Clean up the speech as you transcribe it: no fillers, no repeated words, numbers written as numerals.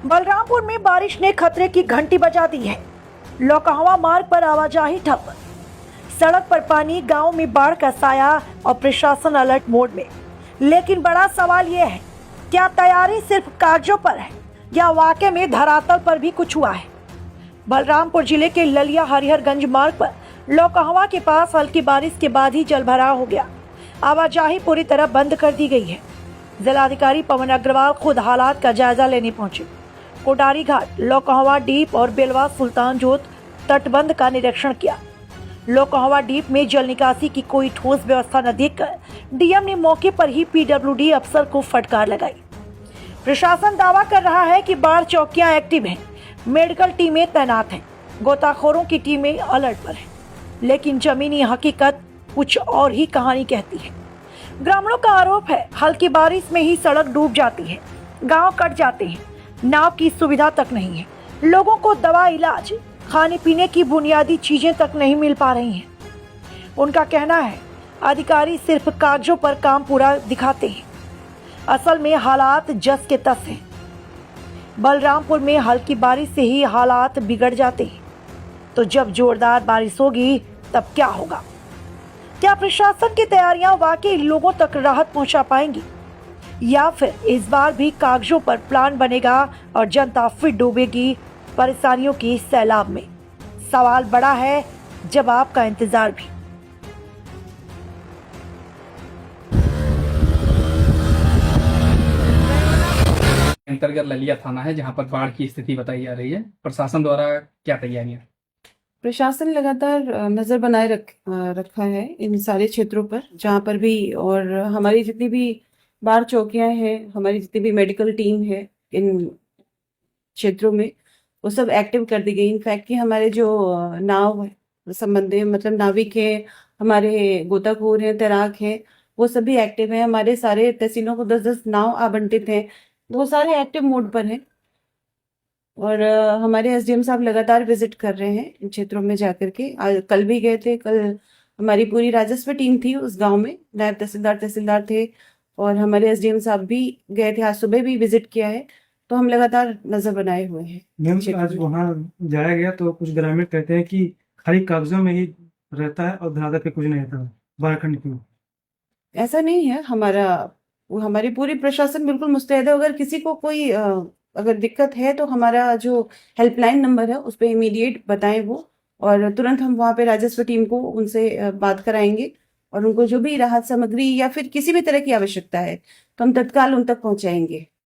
बलरामपुर में बारिश ने खतरे की घंटी बजा दी है। लौकहवा मार्ग पर आवाजाही ठप, सड़क पर पानी, गांव में बाढ़ का साया और प्रशासन अलर्ट मोड में। लेकिन बड़ा सवाल यह है, क्या तैयारी सिर्फ कागजों पर है या वाकई में धरातल पर भी कुछ हुआ है। बलरामपुर जिले के ललिया हरिहरगंज मार्ग पर लौकहवा के पास हल्की बारिश के बाद ही जलभराव हो गया। आवाजाही पूरी तरह बंद कर दी गई है। जिलाधिकारी पवन अग्रवाल खुद हालात का जायजा लेने पहुंचे। कोटारी घाट, लौकहवा डीप और बेलवा सुल्तान जोत तटबंध का निरीक्षण किया। लौकहवा डीप में जल निकासी की कोई ठोस व्यवस्था न देखकर डीएम ने मौके पर ही पीडब्ल्यूडी अफसर को फटकार लगाई। प्रशासन दावा कर रहा है कि बाढ़ चौकियां एक्टिव हैं, मेडिकल टीमें तैनात हैं, गोताखोरों की टीमें अलर्ट पर हैं। लेकिन जमीनी हकीकत कुछ और ही कहानी कहती है। ग्रामीणों का आरोप है, हल्की बारिश में ही सड़क डूब जाती है, गांव कट जाते हैं, नाव की सुविधा तक नहीं है, लोगों को दवा, इलाज, खाने पीने की बुनियादी चीजें तक नहीं मिल पा रही हैं। उनका कहना है, अधिकारी सिर्फ कागजों पर काम पूरा दिखाते हैं, असल में हालात जस के तस हैं। बलरामपुर में हल्की बारिश से ही हालात बिगड़ जाते हैं, तो जब जोरदार बारिश होगी तब क्या होगा? क्या प्रशासन की तैयारियां वाकई लोगों तक राहत पहुंचा पाएंगी, या फिर इस बार भी कागजों पर प्लान बनेगा और जनता फिर डूबेगी परेशानियों की सैलाब में? सवाल बड़ा है, जवाब का इंतजार भी। अंतर्गत ललिया थाना है, जहां पर बाढ़ की स्थिति बताई जा रही है। प्रशासन द्वारा क्या तैयारियां? प्रशासन लगातार नज़र बनाए रखा है इन सारे क्षेत्रों पर जहाँ पर भी, और हमारी जितनी भी बाढ़ चौकियां हैं, हमारी जितनी भी मेडिकल टीम है इन क्षेत्रों में, वो सब एक्टिव कर दी गई। इनफैक्ट कि हमारे जो नाव संबंधी, मतलब नाविक हैं, हमारे गोताखोर हैं, तैराक हैं, वो सभी एक्टिव हैं। हमारे सारे तहसीलों को 10-10 नाव आवंटित हैं, वो सारे एक्टिव मोड पर हैं। और हमारे एसडीएम साहब लगातार विजिट कर रहे हैं इन क्षेत्रों में जाकर के। कल भी गए थे। कल हमारी पूरी राजस्व टीम थी उस गांव में, नायब तहसीलदार थे, और हमारे एसडीएम साहब भी गए थे। आज सुबह भी विजिट किया है, तो हम लगातार नजर बनाए हुए हैं। मैम, आज वहाँ जाया गया तो कुछ ग्रामीण कहते हैं कि खाली कागजों में ही रहता है और धरातल पे कुछ नहीं रहता। बारखंड क्यों? ऐसा नहीं है। हमारी पूरी प्रशासन बिल्कुल मुस्तैद है। अगर किसी को कोई अगर दिक्कत है तो हमारा जो हेल्पलाइन नंबर है उस पर इमीडिएट बताएं वो, और तुरंत हम वहाँ पे राजस्व टीम को उनसे बात कराएंगे, और उनको जो भी राहत सामग्री या फिर किसी भी तरह की आवश्यकता है तो हम तत्काल उन तक पहुँचाएंगे।